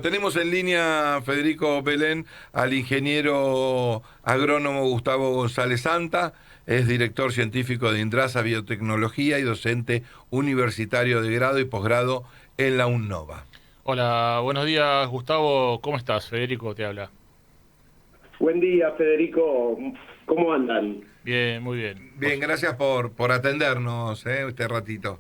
tenemos en línea, Federico Belén, al ingeniero agrónomo Gustavo González Santa, es director científico de Indrasa Biotecnología y docente universitario de grado y posgrado en la UNNOVA. Hola, buenos días Gustavo, ¿cómo estás? Federico te habla. Buen día, Federico. ¿Cómo andan? Bien, muy bien. Bien, gracias por atendernos este ratito.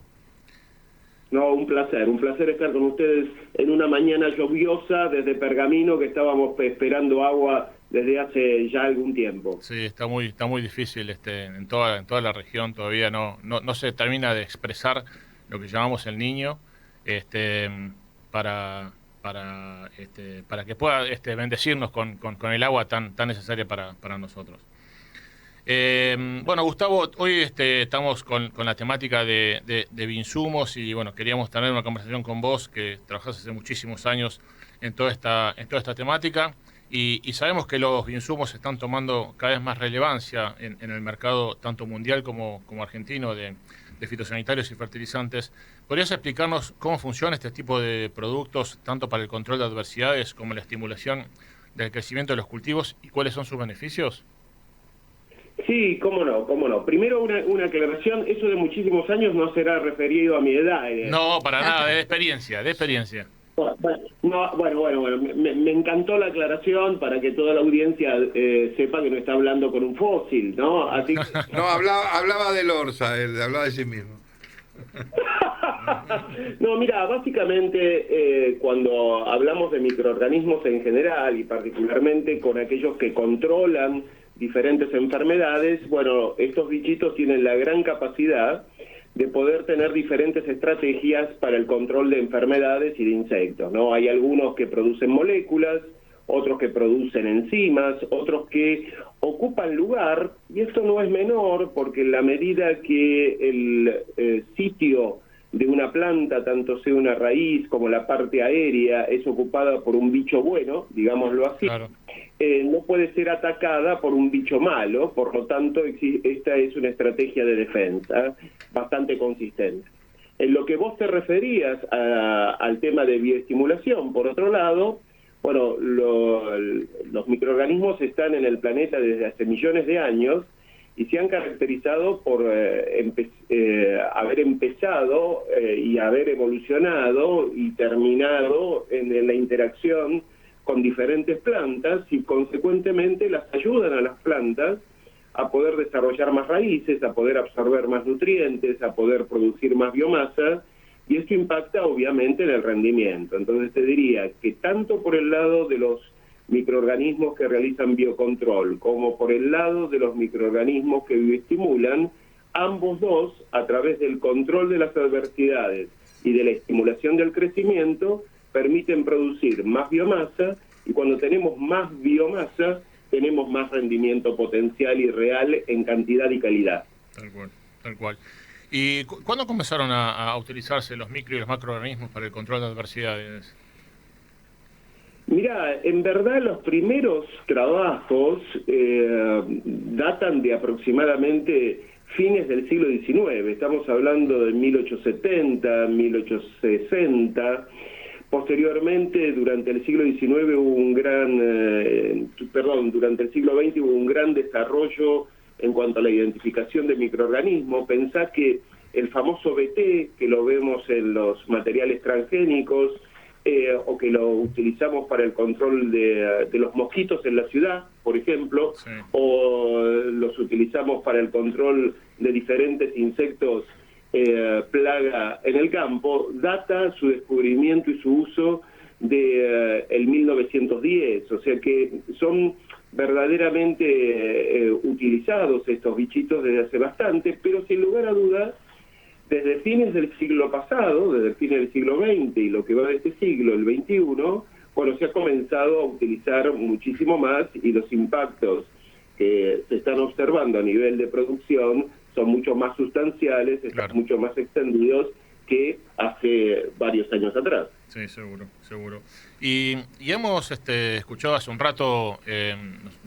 No, un placer estar con ustedes en una mañana lluviosa desde Pergamino, que estábamos esperando agua desde hace ya algún tiempo. Sí, está muy difícil en toda la región, todavía no se termina de expresar lo que llamamos el Niño, este, para que pueda bendecirnos con el agua tan necesaria para nosotros. Bueno, Gustavo, hoy estamos con la temática de bioinsumos y bueno, queríamos tener una conversación con vos que trabajás hace muchísimos años en toda esta temática y sabemos que los bioinsumos están tomando cada vez más relevancia en el mercado tanto mundial como argentino de fitosanitarios y fertilizantes. ¿Podrías explicarnos cómo funciona este tipo de productos tanto para el control de adversidades como la estimulación del crecimiento de los cultivos y cuáles son sus beneficios? Sí, cómo no. Primero una aclaración, eso de muchísimos años no será referido a mi edad. No, para nada, de experiencia. Bueno, me encantó la aclaración para que toda la audiencia sepa que no está hablando con un fósil, ¿no? Así que... No, hablaba del Orsa, él hablaba de sí mismo. No, mira, básicamente cuando hablamos de microorganismos en general y particularmente con aquellos que controlan diferentes enfermedades, bueno, estos bichitos tienen la gran capacidad de poder tener diferentes estrategias para el control de enfermedades y de insectos, ¿no? Hay algunos que producen moléculas, otros que producen enzimas, otros que ocupan lugar, y esto no es menor porque en la medida que el sitio de una planta, tanto sea una raíz como la parte aérea, es ocupada por un bicho bueno, digámoslo así, Claro. No puede ser atacada por un bicho malo, por lo tanto esta es una estrategia de defensa bastante consistente. En lo que vos te referías al tema de bioestimulación, por otro lado, bueno, los microorganismos están en el planeta desde hace millones de años y se han caracterizado por haber empezado y haber evolucionado y terminado en la interacción con diferentes plantas y consecuentemente las ayudan a las plantas a poder desarrollar más raíces, a poder absorber más nutrientes, a poder producir más biomasa, y esto impacta obviamente en el rendimiento. Entonces te diría que tanto por el lado de los microorganismos que realizan biocontrol, como por el lado de los microorganismos que bioestimulan, ambos dos, a través del control de las adversidades y de la estimulación del crecimiento, permiten producir más biomasa, y cuando tenemos más biomasa, tenemos más rendimiento potencial y real en cantidad y calidad. Tal cual. ¿Y cuándo comenzaron a utilizarse los micro y los macroorganismos para el control de adversidades? Mira, en verdad los primeros trabajos datan de aproximadamente fines del siglo XIX, estamos hablando de 1870, 1860. Posteriormente, durante el siglo XIX durante el siglo XX hubo un gran desarrollo en cuanto a la identificación de microorganismos. Pensá que el famoso BT, que lo vemos en los materiales transgénicos, o que lo utilizamos para el control de los mosquitos en la ciudad, por ejemplo, sí, o los utilizamos para el control de diferentes insectos plaga en el campo, data su descubrimiento y su uso de el 1910, o sea que son verdaderamente utilizados estos bichitos desde hace bastante, pero sin lugar a dudas, desde fines del siglo pasado, desde fines del siglo XX y lo que va de este siglo, el XXI, bueno, se ha comenzado a utilizar muchísimo más y los impactos que se están observando a nivel de producción son mucho más sustanciales, están Claro, mucho más extendidos que hace varios años atrás. sí, seguro. Y hemos escuchado hace un rato,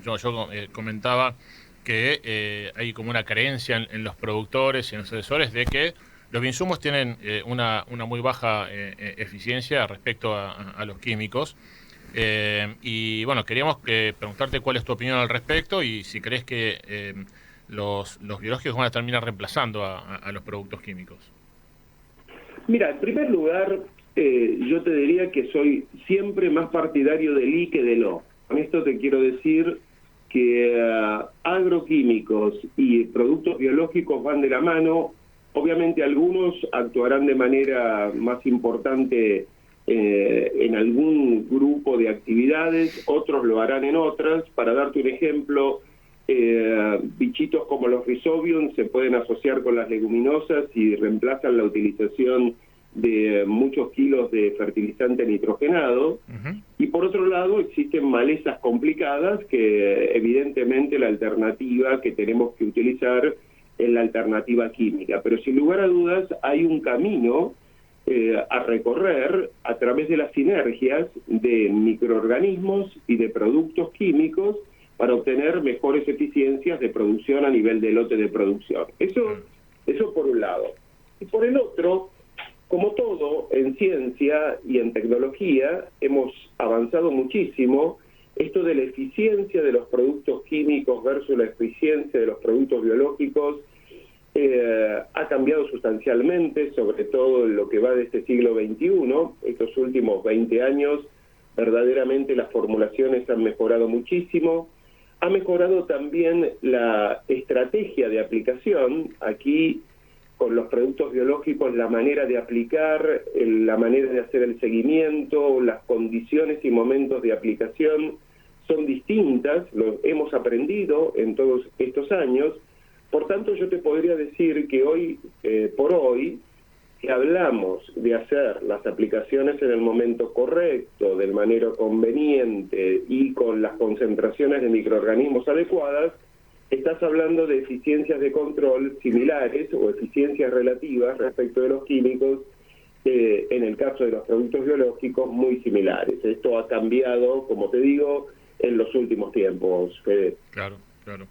yo comentaba que hay como una creencia en los productores y en los asesores de que los insumos tienen una muy baja eficiencia respecto a los químicos. Y bueno, queríamos preguntarte cuál es tu opinión al respecto y si crees que los biológicos van a terminar reemplazando a los productos químicos. Mira, en primer lugar, yo te diría que soy siempre más partidario del I que del O. Con esto te quiero decir que agroquímicos y productos biológicos van de la mano. Obviamente algunos actuarán de manera más importante en algún grupo de actividades, otros lo harán en otras. Para darte un ejemplo, bichitos como los rhizobium se pueden asociar con las leguminosas y reemplazan la utilización de muchos kilos de fertilizante nitrogenado. Y por otro lado existen malezas complicadas que evidentemente la alternativa que tenemos que utilizar es la alternativa química, pero sin lugar a dudas hay un camino a recorrer a través de las sinergias de microorganismos y de productos químicos para obtener mejores eficiencias de producción a nivel de lote de producción. Eso por un lado. Y por el otro, como todo en ciencia y en tecnología, hemos avanzado muchísimo. Esto de la eficiencia de los productos químicos versus la eficiencia de los productos biológicos ha cambiado sustancialmente, sobre todo en lo que va de este siglo XXI. Estos últimos 20 años, verdaderamente las formulaciones han mejorado muchísimo. Ha mejorado también la estrategia de aplicación. Aquí, con los productos biológicos, la manera de aplicar, la manera de hacer el seguimiento, las condiciones y momentos de aplicación son distintas, lo hemos aprendido en todos estos años. Por tanto, yo te podría decir que hoy por hoy, si hablamos de hacer las aplicaciones en el momento correcto, de manera conveniente y con las concentraciones de microorganismos adecuadas, estás hablando de eficiencias de control similares o eficiencias relativas respecto de los químicos, en el caso de los productos biológicos, muy similares. Esto ha cambiado, como te digo, en los últimos tiempos, Fede. Claro, claro.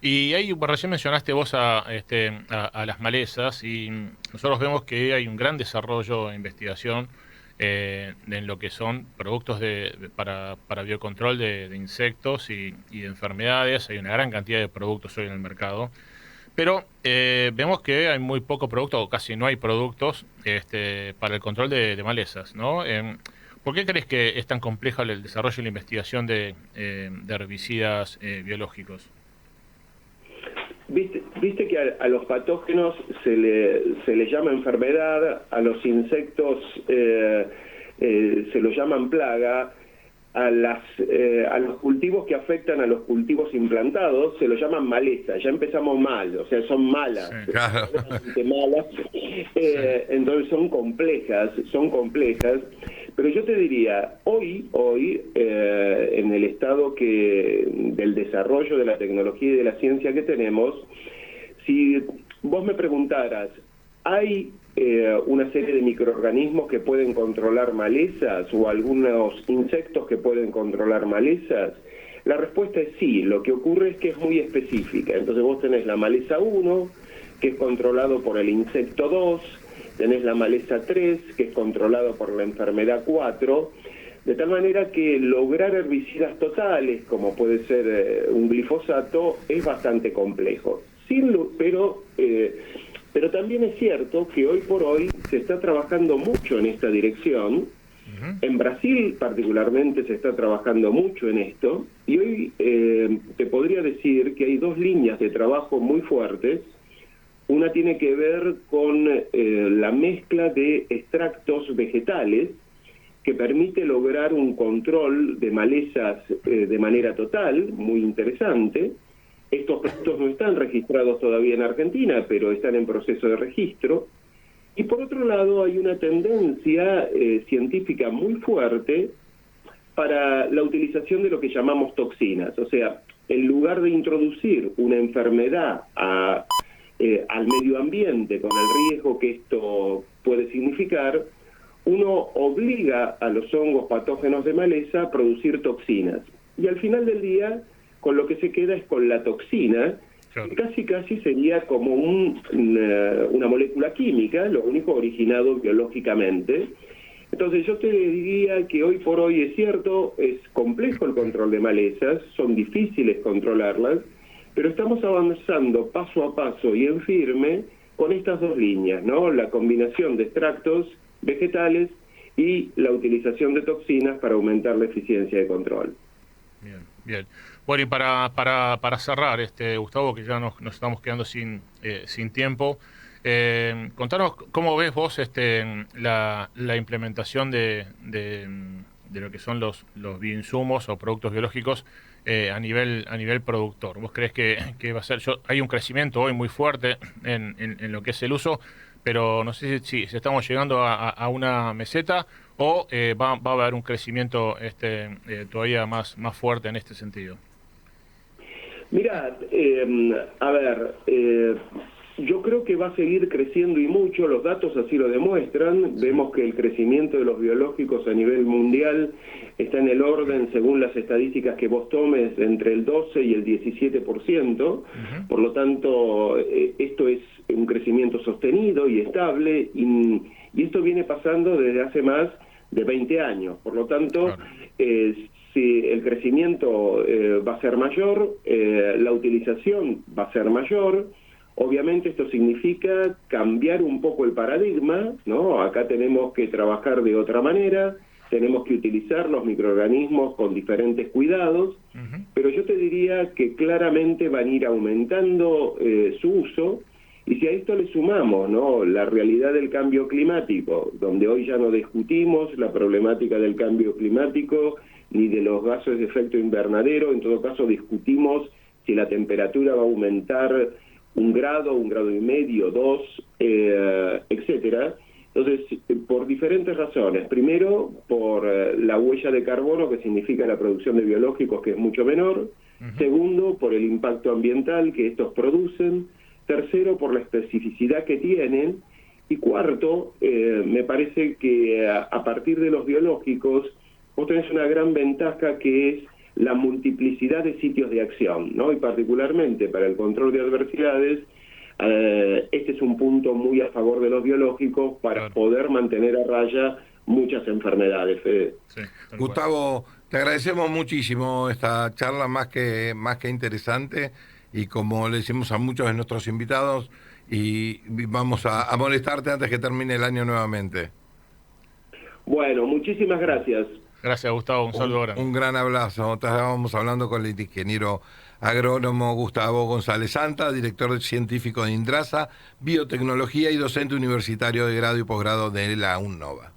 Y ahí recién mencionaste vos a las malezas y nosotros vemos que hay un gran desarrollo e investigación en lo que son productos para biocontrol de insectos y de enfermedades. Hay una gran cantidad de productos hoy en el mercado, pero vemos que hay muy poco producto o casi no hay productos para el control de malezas, ¿no? ¿Por qué crees que es tan complejo el desarrollo y la investigación de herbicidas biológicos? Viste que a los patógenos se le llama enfermedad, a los insectos se los llaman plaga, a los cultivos que afectan a los cultivos implantados se los llaman maleza. Ya empezamos mal, o sea, son malas, sí, claro. Malas. Entonces son complejas, pero yo te diría, hoy en el estado del desarrollo de la tecnología y de la ciencia que tenemos, si vos me preguntaras, ¿hay una serie de microorganismos que pueden controlar malezas o algunos insectos que pueden controlar malezas? La respuesta es sí. Lo que ocurre es que es muy específica. Entonces vos tenés la maleza 1, que es controlado por el insecto 2, tenés la maleza 3, que es controlado por la enfermedad 4, de tal manera que lograr herbicidas totales, como puede ser un glifosato, es bastante complejo. Pero también es cierto que hoy por hoy se está trabajando mucho en esta dirección. En Brasil particularmente se está trabajando mucho en esto, y hoy te podría decir que hay dos líneas de trabajo muy fuertes. Una tiene que ver con la mezcla de extractos vegetales que permite lograr un control de malezas de manera total, muy interesante. Estos productos no están registrados todavía en Argentina, pero están en proceso de registro. Y por otro lado hay una tendencia científica muy fuerte para la utilización de lo que llamamos toxinas. O sea, en lugar de introducir una enfermedad al medio ambiente con el riesgo que esto puede significar, uno obliga a los hongos patógenos de maleza a producir toxinas. Y al final del día, con lo que se queda es con la toxina, Claro. Casi sería como una molécula química, lo único originado biológicamente. Entonces yo te diría que hoy por hoy es cierto, es complejo el control de malezas, son difíciles controlarlas, pero estamos avanzando paso a paso y en firme con estas dos líneas, ¿no? La combinación de extractos vegetales y la utilización de toxinas para aumentar la eficiencia de control. Bien, bien. Bueno, y para cerrar, Gustavo, que ya nos estamos quedando sin tiempo, contanos cómo ves vos la implementación de lo que son los bioinsumos o productos biológicos a nivel productor. ¿Vos crees que va a ser? Hay un crecimiento hoy muy fuerte en lo que es el uso, pero no sé si estamos llegando a una meseta o va a haber un crecimiento todavía más fuerte en este sentido. Mirá, yo creo que va a seguir creciendo y mucho, los datos así lo demuestran. Vemos que el crecimiento de los biológicos a nivel mundial está en el orden, según las estadísticas que vos tomes, entre el 12 y el 17%. Por lo tanto, esto es un crecimiento sostenido y estable, y esto viene pasando desde hace más de 20 años. Por lo tanto, si el crecimiento va a ser mayor, la utilización va a ser mayor. Obviamente esto significa cambiar un poco el paradigma, ¿no? Acá tenemos que trabajar de otra manera, tenemos que utilizar los microorganismos con diferentes cuidados, pero yo te diría que claramente van a ir aumentando su uso, y si a esto le sumamos, ¿no?, la realidad del cambio climático, donde hoy ya no discutimos la problemática del cambio climático ni de los gases de efecto invernadero, en todo caso discutimos si la temperatura va a aumentar 1 grado, 1,5 grados, 2, etcétera. Entonces, por diferentes razones. Primero, por la huella de carbono, que significa la producción de biológicos, que es mucho menor. Segundo, por el impacto ambiental que estos producen. Tercero, por la especificidad que tienen. Y cuarto, me parece que a partir de los biológicos, vos tenés una gran ventaja, que es la multiplicidad de sitios de acción, ¿no? Y particularmente para el control de adversidades, este es un punto muy a favor de los biológicos para poder mantener a raya muchas enfermedades, Fede. Sí, Gustavo, te agradecemos muchísimo esta charla, más que interesante, y como le decimos a muchos de nuestros invitados, y vamos a molestarte antes que termine el año nuevamente. Bueno, muchísimas gracias. Gracias, Gustavo. Un saludo grande. Un gran abrazo. Estábamos hablando con el ingeniero agrónomo Gustavo González Santa, director científico de Indrasa, biotecnología y docente universitario de grado y posgrado de la UNOVA.